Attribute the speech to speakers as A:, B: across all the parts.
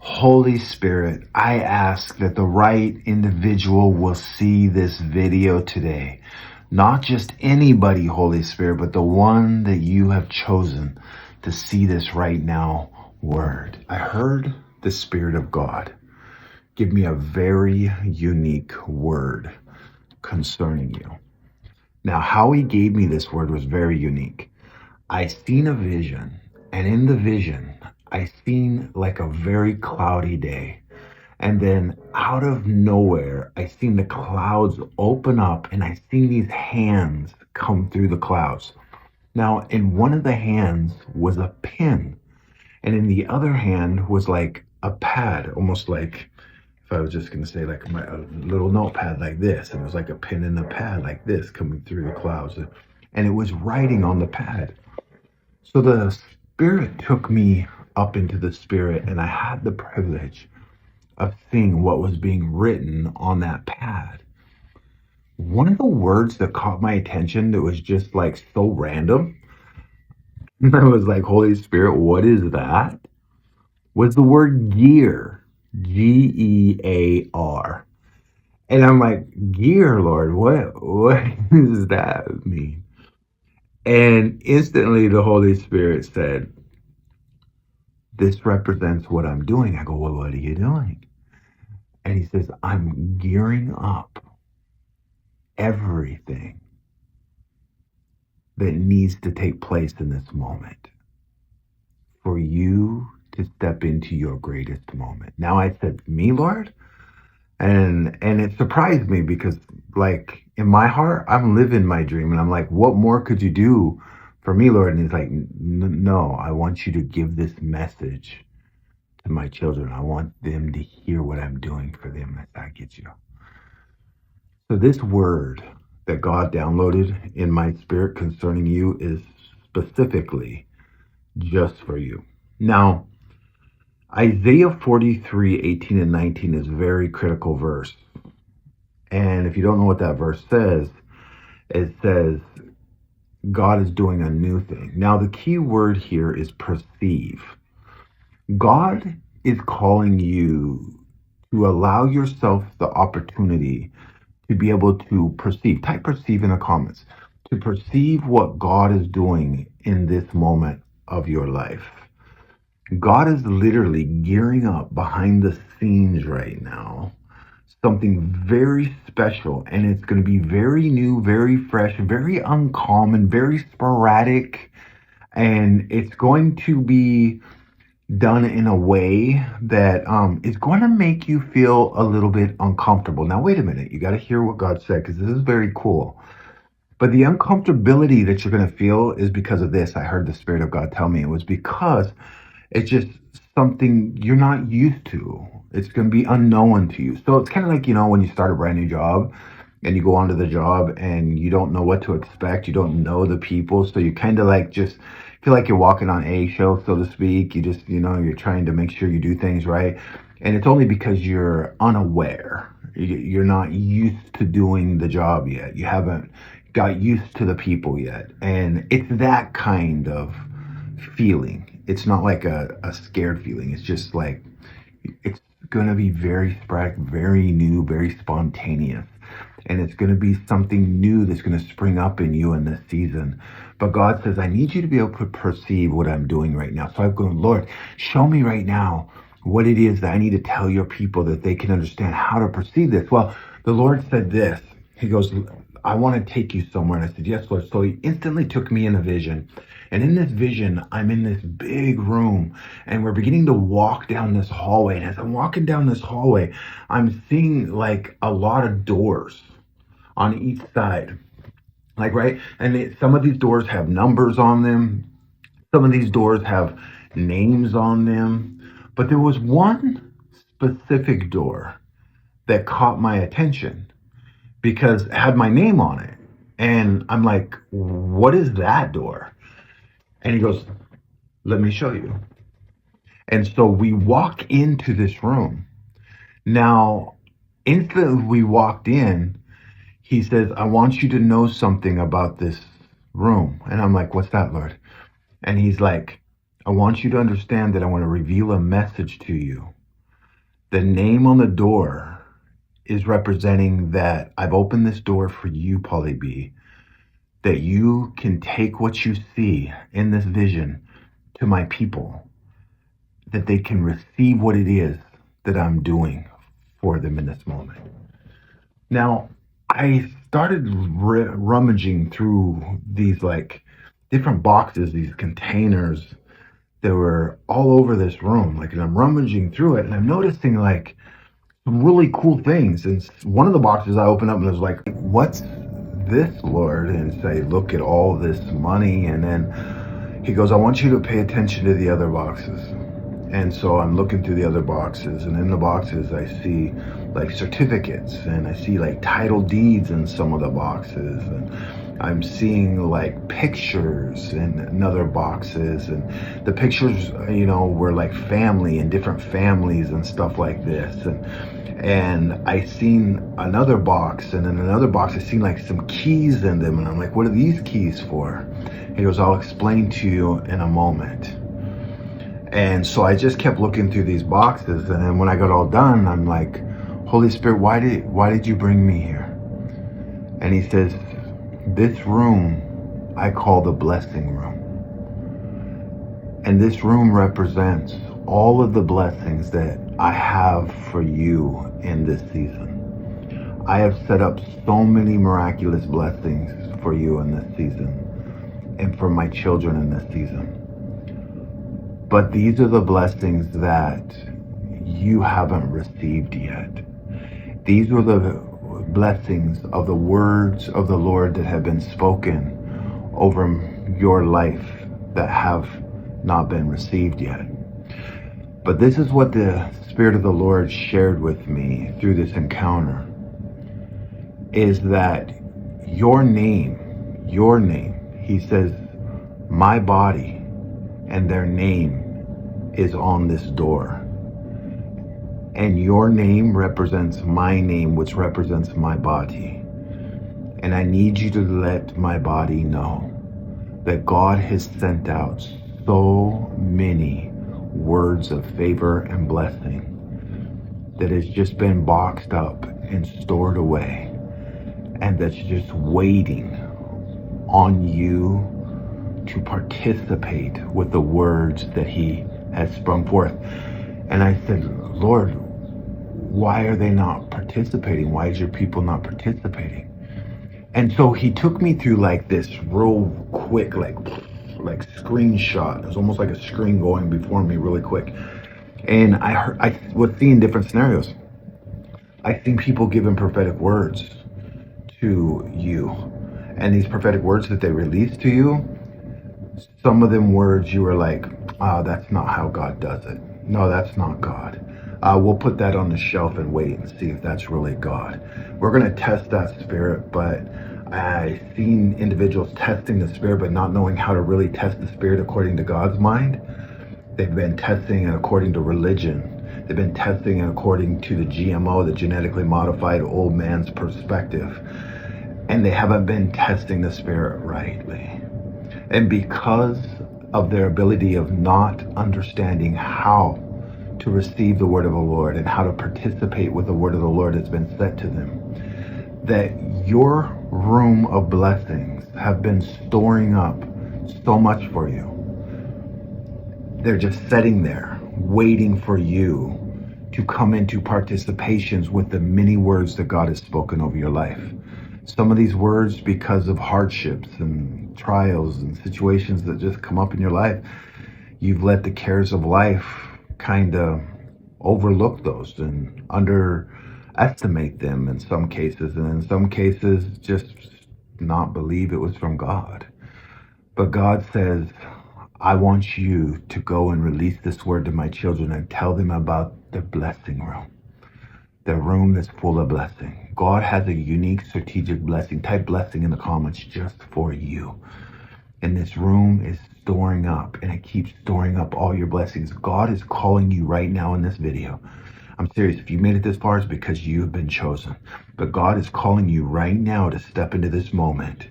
A: Holy Spirit, I ask that the right individual will see this video today. Not just anybody, Holy Spirit, but the one that you have chosen to see this right now word. I heard the Spirit of God give me a very unique word concerning you. Now, how he gave me this word was very unique. I seen a vision, and in the vision, I seen like a very cloudy day. And then out of nowhere, I seen the clouds open up and I seen these hands come through the clouds. Now, in one of the hands was a pin, and in the other hand was like a pad, almost like, if I was just going to say like a little notepad like this, and it was like a pin and a pad like this coming through the clouds. And it was writing on the pad. So the Spirit took me up into the Spirit, and I had the privilege of seeing what was being written on that pad. One of the words that caught my attention that was just like so random, and I was like, Holy Spirit, what is that? Was the word gear, Gear. And I'm like, gear, Lord, what does that mean? And instantly the Holy Spirit said, this represents what I'm doing. I go, well, what are you doing? And he says, I'm gearing up everything that needs to take place in this moment for you to step into your greatest moment. Now I said, me, Lord? And it surprised me because, like, in my heart, I'm living my dream. And I'm like, what more could you do for me, Lord? And he's like, no, I want you to give this message to my children. I want them to hear what I'm doing for them. I get you. So this word that God downloaded in my spirit concerning you is specifically just for you. Now, Isaiah 43:18 and 19 is a very critical verse. And if you don't know what that verse says, it says, God is doing a new thing. Now, the key word here is perceive. God is calling you to allow yourself the opportunity to be able to perceive. Type perceive in the comments. To perceive what God is doing in this moment of your life. God is literally gearing up behind the scenes right now something very special, and it's going to be very new, very fresh, very uncommon, very sporadic, and it's going to be done in a way that is going to make you feel a little bit uncomfortable. Now, wait a minute. You got to hear what God said, because this is very cool. But the uncomfortability that you're going to feel is because of this. I heard the Spirit of God tell me it was because it's just something you're not used to. It's going to be unknown to you. So it's kind of like, when you start a brand new job and you go onto the job and you don't know what to expect. You don't know the people. So you kind of like just feel like you're walking on eggshells, so to speak. You just, you're trying to make sure you do things right. And it's only because you're unaware. You're not used to doing the job yet. You haven't got used to the people yet. And it's that kind of feeling. It's not like a scared feeling. It's just like, it's going to be very sporadic, very new, very spontaneous. And it's going to be something new that's going to spring up in you in this season. But God says, I need you to be able to perceive what I'm doing right now. So I'm going, Lord, show me right now what it is that I need to tell your people that they can understand how to perceive this. Well, the Lord said this. He goes, I want to take you somewhere. And I said, yes, Lord. So he instantly took me in a vision. And in this vision, I'm in this big room and we're beginning to walk down this hallway. And as I'm walking down this hallway, I'm seeing like a lot of doors on each side. Like, right? And some of these doors have numbers on them. Some of these doors have names on them. But there was one specific door that caught my attention because it had my name on it. And I'm like, what is that door? And he goes, let me show you. And so we walk into this room. Now, instantly we walked in, he says, I want you to know something about this room. And I'm like, what's that, Lord? And he's like, I want you to understand that I want to reveal a message to you The name on the door is representing that I've opened this door for you, PaulyB, that you can take what you see in this vision to my people, that they can receive what it is that I'm doing for them in this moment. Now, I started rummaging through these like different boxes, these containers that were all over this room. Like, and I'm rummaging through it, and I'm noticing like some really cool things. And one of the boxes I opened up and was like, "What's this, Lord?" And say, "Look at all this money." And then he goes, "I want you to pay attention to the other boxes." And so I'm looking through the other boxes, and in the boxes I see like certificates, and I see like title deeds in some of the boxes, and I'm seeing like pictures in other boxes, and the pictures, were like family and different families and stuff like this. And I seen another box, and in another box I seen like some keys in them, and I'm like, "What are these keys for?" He goes, "I'll explain to you in a moment." And so I just kept looking through these boxes, and then when I got all done, I'm like, "Holy Spirit, why did you bring me here?" And he says, "This room I call the blessing room. And this room represents all of the blessings that I have for you in this season. I have set up so many miraculous blessings for you in this season and for my children in this season. But these are the blessings that you haven't received yet. These were the blessings of the words of the Lord that have been spoken over your life that have not been received yet." But this is what the Spirit of the Lord shared with me through this encounter, is that your name, he says, my body and their name is on this door. And your name represents my name, which represents my body. And I need you to let my body know that God has sent out so many words of favor and blessing that has just been boxed up and stored away, and that's just waiting on you to participate with the words that he has sprung forth. And I said, "Lord, why are they not participating? Why is your people not participating?" And so he took me through like this real quick, like screenshot. It was almost like a screen going before me really quick. And I was seeing different scenarios. I seen people giving prophetic words to you. And these prophetic words that they released to you, some of them words you were like, "That's not how God does it. No, that's not God. We'll put that on the shelf and wait and see if that's really God. We're going to test that spirit." But I've seen individuals testing the spirit, but not knowing how to really test the spirit according to God's mind. They've been testing it according to religion. They've been testing it according to the GMO, the genetically modified old man's perspective. And they haven't been testing the spirit rightly. And because of their ability of not understanding how to receive the word of the Lord and how to participate with the word of the Lord that's been set to them, that your room of blessings have been storing up so much for you. They're just sitting there waiting for you to come into participations with the many words that God has spoken over your life. Some of these words, because of hardships and trials and situations that just come up in your life, you've let the cares of life kind of overlook those and underestimate them in some cases, and in some cases just not believe it was from God. But God says, "I want you to go and release this word to my children and tell them about the blessing room. The room that's full of blessing. God has a unique strategic blessing. Type blessing in the comments just for you. And this room is storing up, and it keeps storing up all your blessings. God is calling you right now in this video. I'm serious. If you made it this far, it's because you've been chosen. But God is calling you right now to step into this moment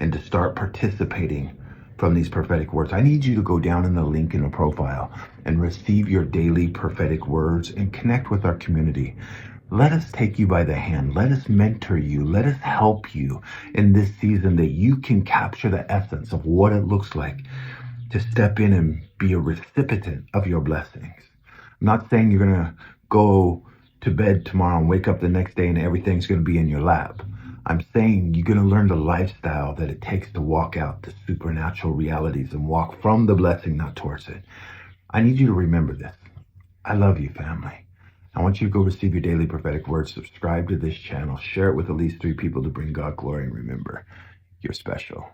A: and to start participating from these prophetic words. I need you to go down in the link in the profile and receive your daily prophetic words and connect with our community. Let us take you by the hand. Let us mentor you. Let us help you in this season that you can capture the essence of what it looks like to step in and be a recipient of your blessings. I'm not saying you're going to go to bed tomorrow and wake up the next day and everything's going to be in your lap. I'm saying you're going to learn the lifestyle that it takes to walk out the supernatural realities and walk from the blessing, not towards it. I need you to remember this. I love you, family. I want you to go receive your daily prophetic word. Subscribe to this channel. Share it with at least 3 people to bring God glory. And remember, you're special.